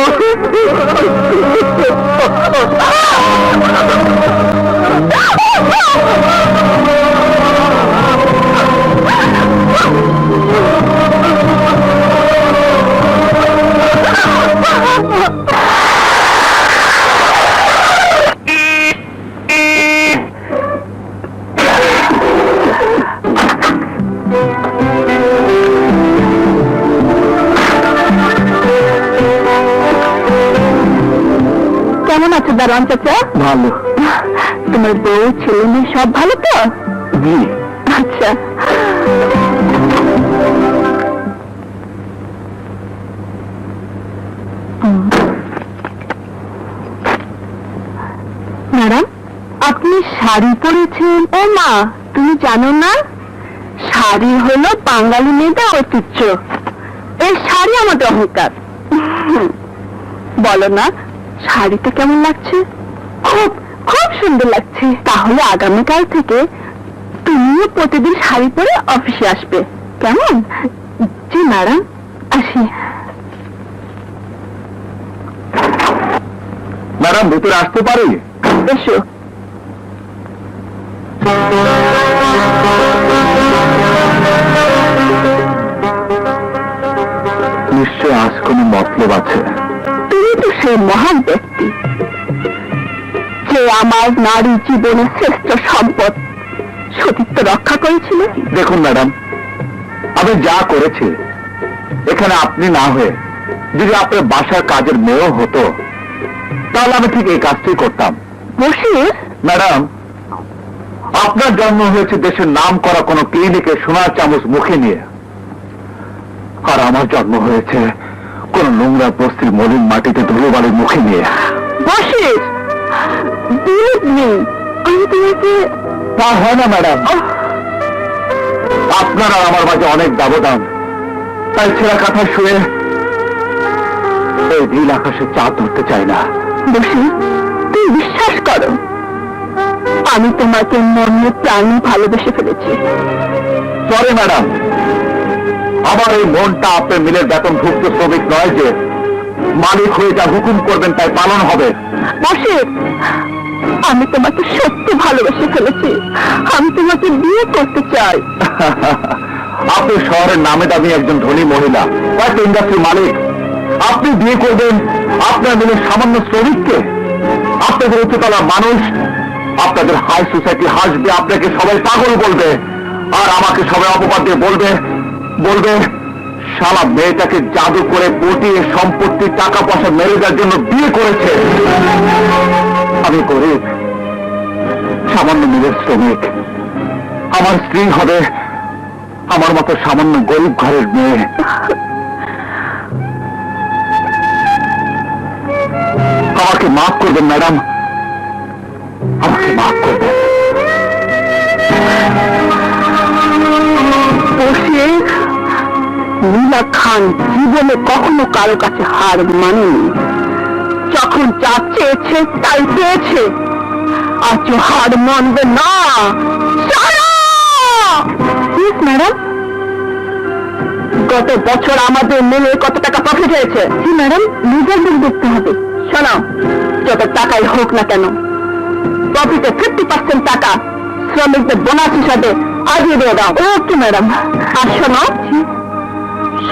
কেমন আছো দারোয়ান চাচা? ভালো। তোমার বউ ছেলে মেয়ে সব ভালো তো? জি। আচ্ছা, ম্যাডাম, আপনি শাড়ি পরেছেন। ও মা, তুমি জানো না, শাড়ি হলো বাঙালি মেয়েদের ঐতিহ্য। এই শাড়ি আমাদের অহংকার। বলো না, শাড়িটা কেমন লাগছে? খুব খুব সুন্দর লাগছে। তাহলে আগামীকাল থেকে তুমিও প্রতিদিন শাড়ি পরে অফিসে আসবে, কেমন? জি ম্যাডাম, আসি। ম্যাডাম, ভেতরে আসতে পারি? এসো। নিশ্চয় আজ কোনো মতলব আছে। তুমি তো সেই মহান ব্যক্তি যে আমার নারী জীবনের শ্রেষ্ঠ সম্পদ সতীত্ব রক্ষা করেছিল। দেখুন ম্যাডাম, আমি যা করেছি এখানে আপনি না হয়ে যদি আপনার বাসার কাজের মেয়েও হতো তাহলে আমি ঠিক এই কাজটি করতাম। বসির, ম্যাডাম, আপনার জন্ম হয়েছে দেশের নাম করা কোন ক্লিনিকে সোনার চামচ মুখে নিয়ে, আর আমার জন্ম হয়েছে কোন নোংরা বস্তির মলিন মাটিতে ধুলোবালির মুখে নিয়ে। বসির, আমি তোমাকে। তা হয় না ম্যাডাম, আপনার আর আমার মাঝে অনেক ব্যবধান। তাই ছেঁড়া কাঁথা শুয়ে এই নীল আকাশে চাঁদ ধরতে চাই না। বসির, তুমি বিশ্বাস করো, আমি তোমাকে মনে প্রাণে ভালোবেসে ফেলেছি। সরি ম্যাডাম, আমার এই মনটা আপনার মিলের বেতনভুক্ত শ্রমিক নয় যে মালিক হয়ে যা হুকুম করবেন তাই পালন হবে। বসির, আমি তোমাকে সত্যি ভালোবেসে ফেলেছি। আমি তোমাকে বিয়ে করতে চাই। আপনি শহরের নামে দামি একজন ধনী মহিলা, কয়েকটা ইন্ডাস্ট্রির মালিক, আপনি বিয়ে করবেন আপনার মিলের সামান্য শ্রমিককে? আপনাদের উচ্চতলা মানুষ, আপনাদের হাই সোসাইটি হাসবে, আপনাকে সবাই পাগল বলবে, আর আমাকে সবাই অপবাদ দিয়ে বলবে বলবে শালা মেয়েটাকে জাদু করে পটিয়ে সম্পত্তি টাকা পয়সা মেরে দেওয়ার জন্য বিয়ে করেছে। আমি গরিব, সামান্য মিলের শ্রমিক, আমার স্ত্রী হবে আমার মতো সামান্য গরিব ঘরের মেয়ে। আমাকে মাফ করবেন ম্যাডাম, আমাকে মাফ করবেন। শেখ, নীলা খান জীবনে কখনো কারো কাছে হার মানেনি। যখন যা চেয়েছে তাই পেয়েছে, আজও হার মানবে না। ম্যাডাম, গত বছর আমাদের মিলে কত টাকা প্রফিট হয়েছে? জি ম্যাডাম, নিজের দিক দেখতে হবে। শোনো, যত টাকাই হোক না কেন, প্রফিটে 50% টাকা শ্রমিকদের বোনাস হিসাবে আজই দিয়ে দাও। Okay madam. আর শোনো,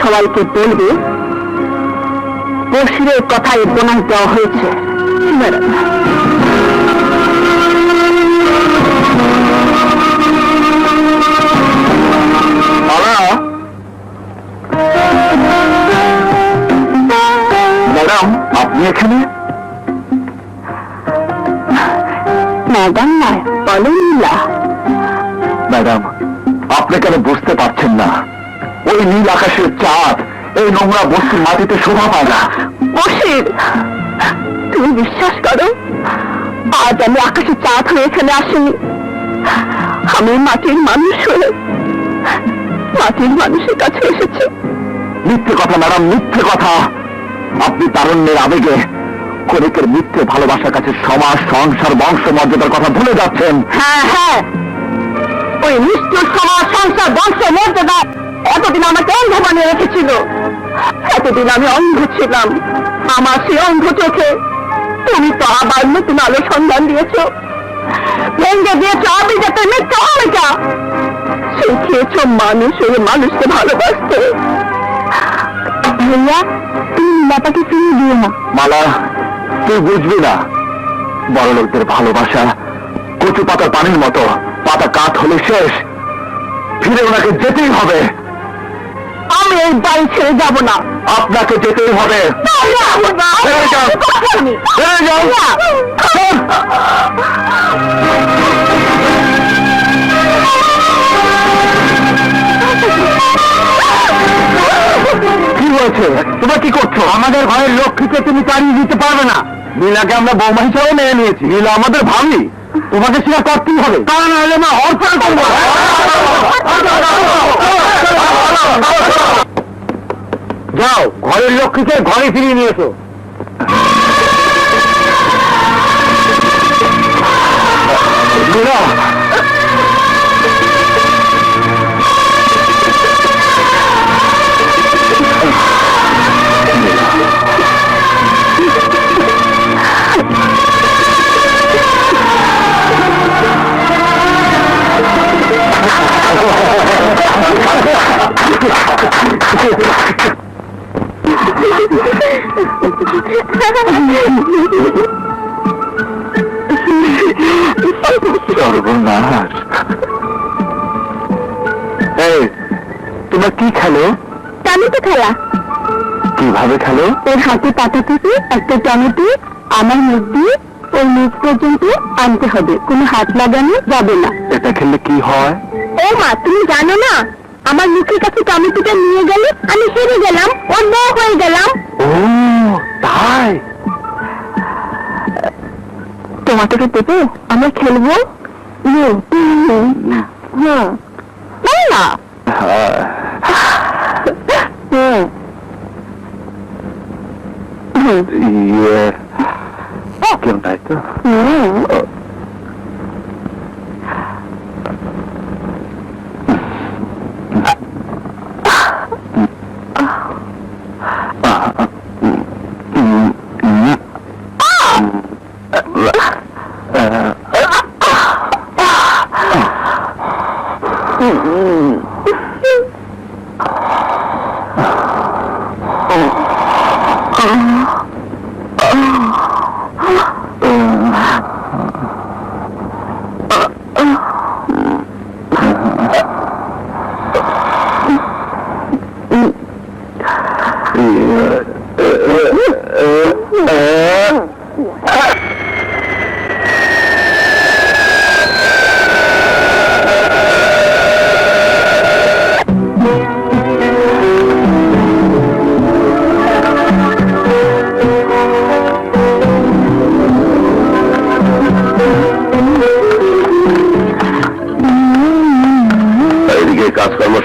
সবাইকে বলবে বশিরের কথায় বোনাস দেওয়া হয়েছে। জি ম্যাডাম। ম্যাডাম, আপনি এখানে? ম্যাডাম না, বলো নীলা। ম্যাডাম, আপনি কেন বুঝতে পারছেন না? ওই নীল আকাশের চাঁদ এই নোংরা বস্তির মাটিতে শোভা পায় না। বশির, তুমি বিশ্বাস করো, আজ আমি আকাশে চাঁদ হয়ে এখানে আসিনি। আমি মাটির মানুষ হয়ে মাটির মানুষের কাছে এসেছি। মিথ্যে কথা ম্যাডাম, মিথ্যে কথা। আপনি তারুণ্যের আবেগে ক্ষণিকের মিথ্যে ভালোবাসার কাছে সমাজ, সংসার, বংশ মর্যাদার কথা ভুলে যাচ্ছেন। হ্যাঁ হ্যাঁ, ওই নিষ্ঠুর সমাজ, সংসার, বংশ মর্যাদা এতদিন আমাকে অন্ধ বানিয়ে রেখেছিল। এতদিন আমি অন্ধ ছিলাম। আমার সেই অন্ধ চোখে তুমি তো আবার নতুন আলো সন্ধান দিয়েছ, ভেঙে দিয়েছ অভিজাতের মিথ্যা ভূমিকা, শিখিয়েছ মানুষ হয়ে মানুষকে ভালোবাসতে। ভাইয়া, তুমি নীলাটাকে ফিরিয়ে দিও না। মালা, তুই বুঝবি না। বড় লোকদের ভালোবাসা কচু পাতার পানির মতো, পাতা কাত হলে শেষ, ফিরে ওনাকে যেতেই হবে। আমি এই বাড়ি ছেড়ে যাব না। আপনাকে যেতেই হবে। ছেড়ে যান, ছেড়ে যান। কি হয়েছে? তোমরা কি করছো? আমাদের ঘরের লক্ষ্মীকে তুমি তাড়িয়ে দিতে পারবে না। নীলাকে আমরা বৌমা হিসাবে মেনে নিয়েছি। নীলা আমাদের ভাবি, তোমাকে সেটা করতেই হবে। তা না হলে না অর্পণ করবো। যাও, ঘরের লক্ষ্মীকে ঘরে ফিরিয়ে নিয়ে এসো। নীলা, সর্বনাশ। এই, তোমরা কি খেলো? টমেটো খেলা। কিভাবে খেলো? ওর হাতে পাতা থেকে একটা টমেটো আমার মুখ দিয়ে ওর মুখ পর্যন্ত আনতে হবে, কোনো হাত লাগানো যাবে না। এটা খেললে কি হয়? ও মা, তুমি জানো না, আমার মুখের কাছে টমেটোটা নিয়ে গেলে আমি হেরে গেলাম, ওর বউ হয়ে গেলাম। ও তাই? টমেটোটা দেবো, আমরা খেলবো। হ্যাঁ না, ইয়ে কেমন তাই তো?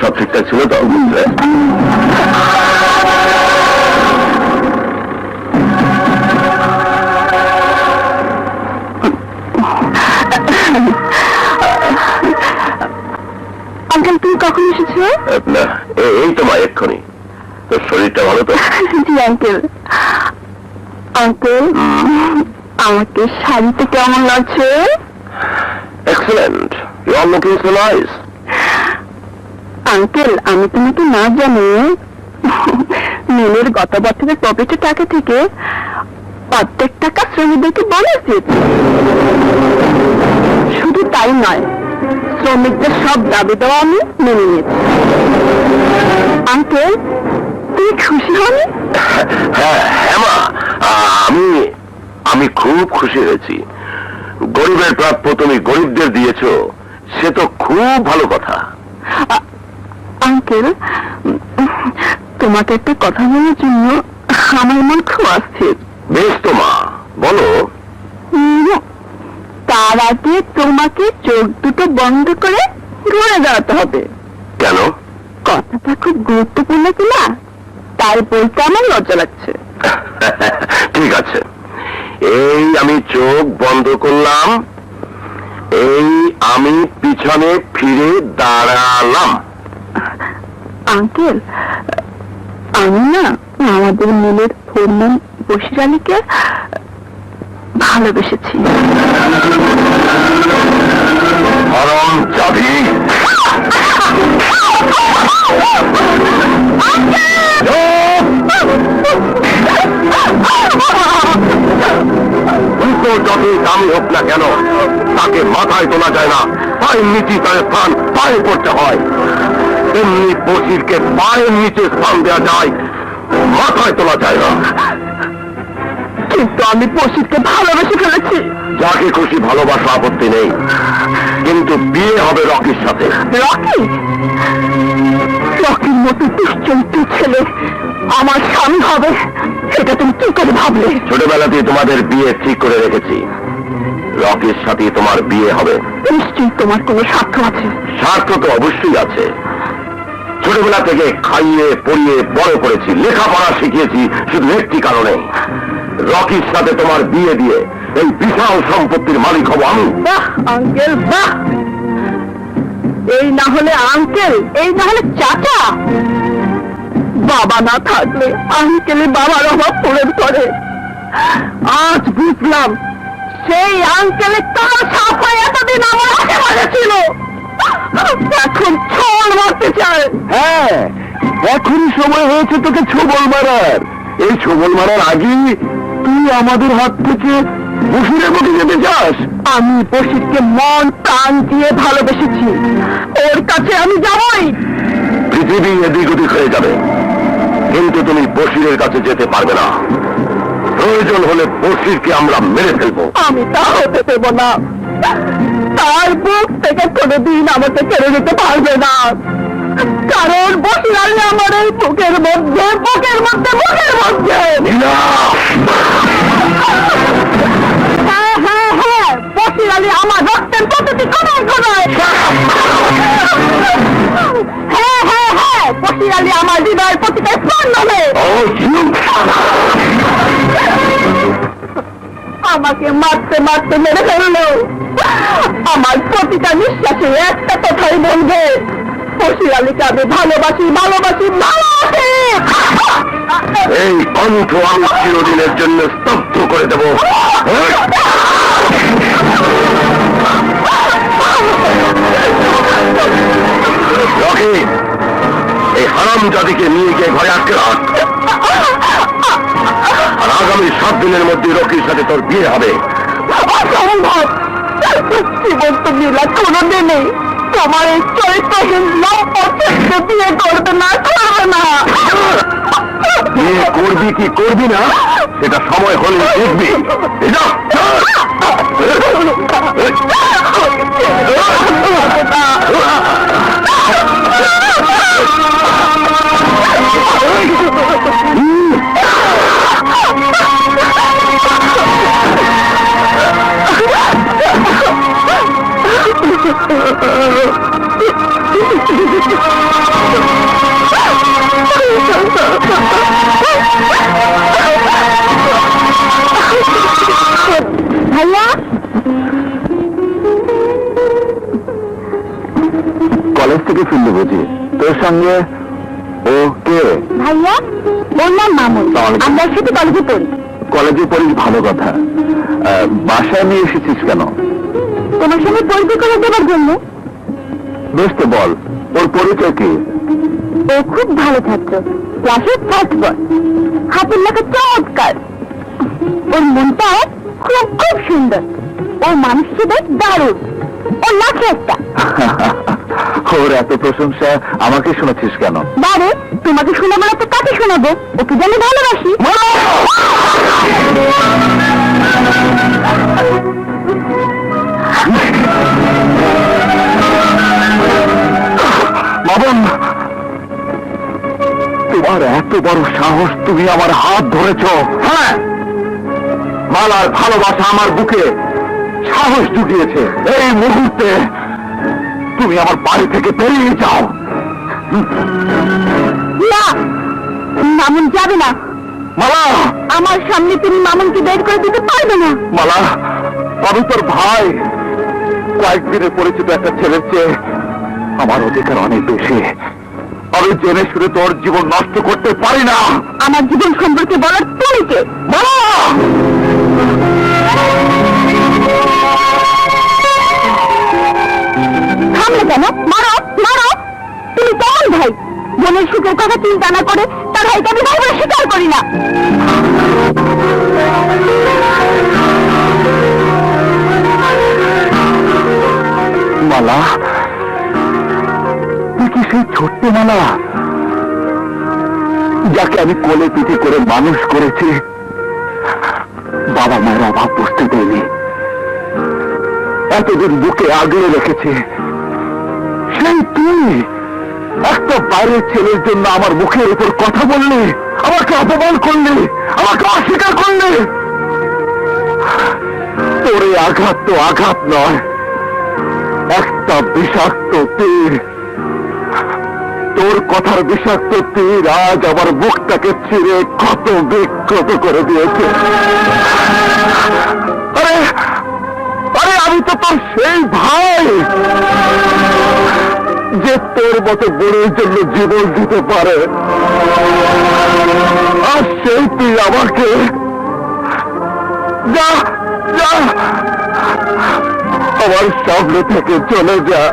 সব ঠিকঠাক ছিল তো? আঙ্কেল তুমি কখন এসেছো? না, এই তো মা এক্ষুনি। তোর শরীরটা ভালো তো? জি আঙ্কেল। আঙ্কেল আমাকে শাড়িতে কেমন লাগছে? Excellent, you are looking so nice. Uncle আমি তোমাকে না জানি নীলের গত বছরের প্রফিটের টাকা থেকে অর্ধেক টাকা শ্রমিকদেরকে বোনাস দিয়েছে। শুধু তাই নয়, শ্রমিকদের সব দাবি দেওয়া আমি মেনে নিয়েছি। আঙ্কেল তুমি খুশি হনি? হ্যাঁ হ্যাঁ মা, আমি খুব খুশি হয়েছি। গরিবের প্রাপ্য তুমি গরিবদের দিয়েছো, সে তো খুব ভালো কথা। আঙ্কেল তোমাকে একটা কথা বলার জন্য আমার মন খুব অস্থির। বেশ তো মা, বলো। তার আগে তোমাকে চোখ দুটো বন্ধ করে ঘুরে দাঁড়াতে হবে। কেন? কথাটা খুব গুরুত্বপূর্ণ কিনা তাই বলতে আমার লজ্জা লাগছে। ঠিক আছে, এই আমি চোখ বন্ধ করলাম, এই আমি পিছনে ফিরে দাঁড়ালাম। আঙ্কেল আমি না আমাদের নীলের ফোরম্যান বশির আলীকে ভালোবেসেছি। হরম চাবি, যতই দামি হোক না কেন তাকে মাথায় তোলা যায় না, পায়ের নিচে তার স্থান পায়ে পড়তে হয়। তেমনি বশিরকে পায়ের নিচে স্থান দেওয়া যায়, মাথায় তোলা যায় না। কিন্তু আমি বশিরকে ভালোবেসে ফেলেছি। যাকে খুশি ভালোবাসা, আপত্তি নেই, কিন্তু বিয়ে হবে রকির সাথে। রকি? রকির মতো দুশ্চরিত্র ছেলে আমার স্বামী হবে, সেটা তুমি কি করে ভাবলে? ছোটবেলাতেই তোমাদের বিয়ে ঠিক করে রেখেছি, রকির সাথে তোমার বিয়ে হবে। নিশ্চয়ই তোমার কোনো স্বার্থ আছে। স্বার্থ তো অবশ্যই আছে। ছোটবেলা থেকে খাইয়ে পড়িয়ে বড় করেছি, লেখাপড়া শিখিয়েছি শুধু একটি কারণে, রকির সাথে তোমার বিয়ে দিয়ে এই বিশাল সম্পত্তির মালিক হব আমি। বাহ আঙ্কেল বাহ! এই না হলে আঙ্কেল, এই না হলে চাচা। বাবা না থাকলে আঙ্কেলে বাবার অভাব পূরণ করে। আজ বুঝলাম সেই আঙ্কেলে কাল সাপ হয়ে এতদিন আমার আশেপাশে ছিল, এখন ছল মারতে চায়। হ্যাঁ, এখনই সময় হয়েছে তোকে ছোবল মারার। এই ছোবল মারার আগে তুই আমাদের হাত থেকে বসিরে বসে যেতে চাস? আমি বশিরকে মন প্রাণ দিয়ে ভালোবেসেছি, ওর কাছে আমি যাবই। পৃথিবী এদিক ওদিক হয়ে যাবে, কিন্তু তুমি বশিরের কাছে যেতে পারবে না। প্রয়োজন হলে বশিরকে আমরা মেরে ফেলবো। আমি তা হতে দেব না, তার বুক থেকে কোনোদিন আমাকে কেড়ে নিতে পারবে না, কারণ বশির আলী আমার এই বুকের মধ্যে বুকের মধ্যে বুকের মধ্যে। হ্যাঁ হ্যাঁ হ্যাঁ, বশির আলী আমার রক্তের প্রতিটি কোনায় কোনায়। হ্যাঁ হ্যাঁ হ্যাঁ, বশির আলী আমার হৃদয়ের প্রতিটা স্পন্দনে। আমাকে মারতে মারতে মেরে ফেললো, আমার প্রতিটা নিঃশ্বাসে একটা কথাই বলবে, বশির আলীকে আমি ভালোবাসি ভালোবাসি ভালোবাসি। এই কণ্ঠ আমি চিরদিনের জন্য স্তব্ধ করে দেব। রকি, এই হারামজাদিকে নিয়ে গিয়ে ঘরে আটকে রাখ, আর আগামী 7 দিনের মধ্যে রকির সাথে তোর বিয়ে হবে। অসম্ভব! জীবন্ত নীলা কোনোদিনই তোমার এই চরিত্রহীন লম্পটকে বিয়ে করবে না, করবে না। বিয়ে করবি কি করবি না সেটা সময় হলে দেখবি। থেকে ফিরলি বুঝি? তোর সঙ্গে ও কে? ভাইয়া, ওর নাম মামুন। তাহলে- আমরা সাথে কলেজে পড়ি। কলেজে পড়িস, ভালো কথা। বাসায় নিয়ে এসেছিস কেন? তোমার সঙ্গে পরিচয় করে দেবার জন্য। বেশ, তো বল, ওর পরিচয় কি? ও খুব ভালো ছাত্র, ক্লাসের ফার্স্ট বয়, হাতের লেখা চমৎকার। ওর মনটাও খুব খুব সুন্দর। ও মানুষ হিসেবে দারুণ। ও লাখে একটা। ওর এত প্রশংসা আমাকে শোনাচ্ছিস কেন? বারে, তোমাকে শোনাবো না তো কাকে শোনাবো? ওকে জানি ভালোবাসি। মামুন, তোমার এত বড় সাহস, তুমি আমার হাত ধরেছ? হ্যাঁ, মালার ভালোবাসা আমার বুকে সাহস জুগিয়েছে। এই মুহূর্তে তুমি আমার বাড়ি থেকে বেরিয়ে যাও। না, মামুন যাবে না। মালা, আমার সামনে তুমি মামুনকে বের করে দিতে পারবে না। মালা, আমি তোর ভাই। কয়েকদিনের পরিচিত একটা ছেলের চেয়ে আমার অধিকার অনেক বেশি। আমি জেনে শুনে তোর জীবন নষ্ট করতে পারি না। আমার জীবন সম্পর্কে বলার তুমি কে? মালা! থামলে কেন? মারো, মারো। তুমি কেমন ভাই? বোনের সুখের কথা চিন্তা না করে তার ভাইকে আমি ভাই বলে স্বীকার করি না। মালা, তুই কি সেই ছোট্ট মালা যাকে আমি কোলে পিঠে করে মানুষ করেছি, বাবা মায়ের অভাব বুঝতে দেয়নি, এতদিন বুকে আগলে রেখেছে? সেই তুই একটা বাইরের ছেলের জন্য আমার মুখের উপর কথা বললি, আমাকে অপমান করলি, আমাকে অস্বীকার করলি। তোর এই আঘাত তো আঘাত নয়, একটা বিষাক্ত তীর। তোর কথার বিষাক্ত তীর আজ আমার বুকটাকে ছিঁড়ে ক্ষত বিক্ষত করে দিয়েছে। আরে আরে, আমি তো তোর সেই ভাই যে তোর মতো বোনের জন্য জীবন দিতে পারে, আর সেই তুই আমাকে যা যা আমার সামনে থেকে চলে যা।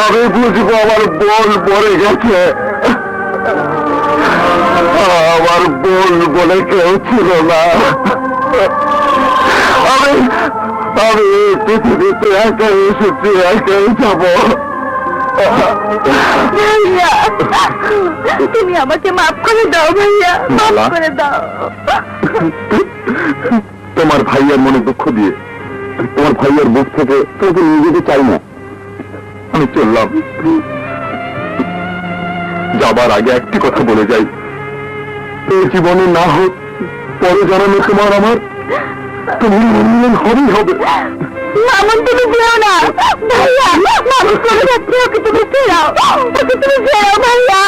আমি বুঝবো আমার বোন মরে গেছে। আমার বোন বলে কেউ ছিল না। আমি আমি এই পৃথিবীতে একাই এসেছি, একাই যাব। ভাইয়া, তুমি আমাকে মাফ করে দাও ভাইয়া, মাফ করে দাও। তোমার ভাইয়ার মনে দুঃখ দিয়ে তোমার ভাইয়ার বুক থেকে তোমাকে নিয়ে যেতে চাই না। আমি চললাম। যাবার আগে একটি কথা বলে যাই, এই জীবনে না হোক পরে জন্মে তোমার আমার তুমি মিলন হবেই হবে। মামুন, তুমি যেও না ভাইয়া। মামুন চলে যাচ্ছে, ওকে তুমি ফেরাও, ওকে তুমি ফেরাও ভাইয়া।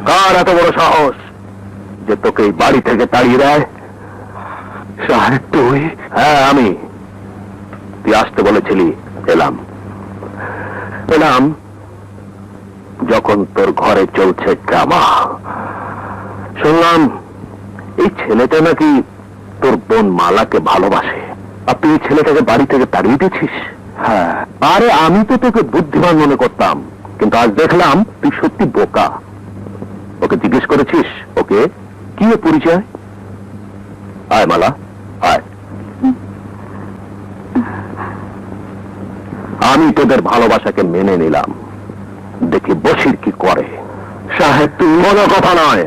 কার এত বড় সাহস যে তোকে এই বাড়ি থেকে তাড়িয়ে দেয়? সাহেব তুই? হ্যাঁ, আমি। তুই আসতে বলেছিলি, এলাম। এলাম যখন তোর ঘরে চলছে ড্রামা। শুনলাম এই ছেলেটা নাকি তোর বোন মালাকে ভালোবাসে, আর তুই এই ছেলেটাকে বাড়ি থেকে তাড়িয়ে দিচ্ছিস। হ্যাঁ, আরে আমি তো তোকে বুদ্ধিমান মনে করতাম, কিন্তু আজ দেখলাম তুই সত্যি বোকা। ওকে জিজ্ঞেস করেছিস ওকে কি ওর পরিচয়? আয় মালা, আয়। আমি তোদের ভালোবাসাকে মেনে নিলাম, দেখি বশির কি করে। সাহেব, তুই কোনো কথা নয়,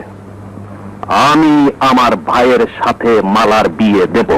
আমি আমার ভাইয়ের সাথে মালার বিয়ে দেব।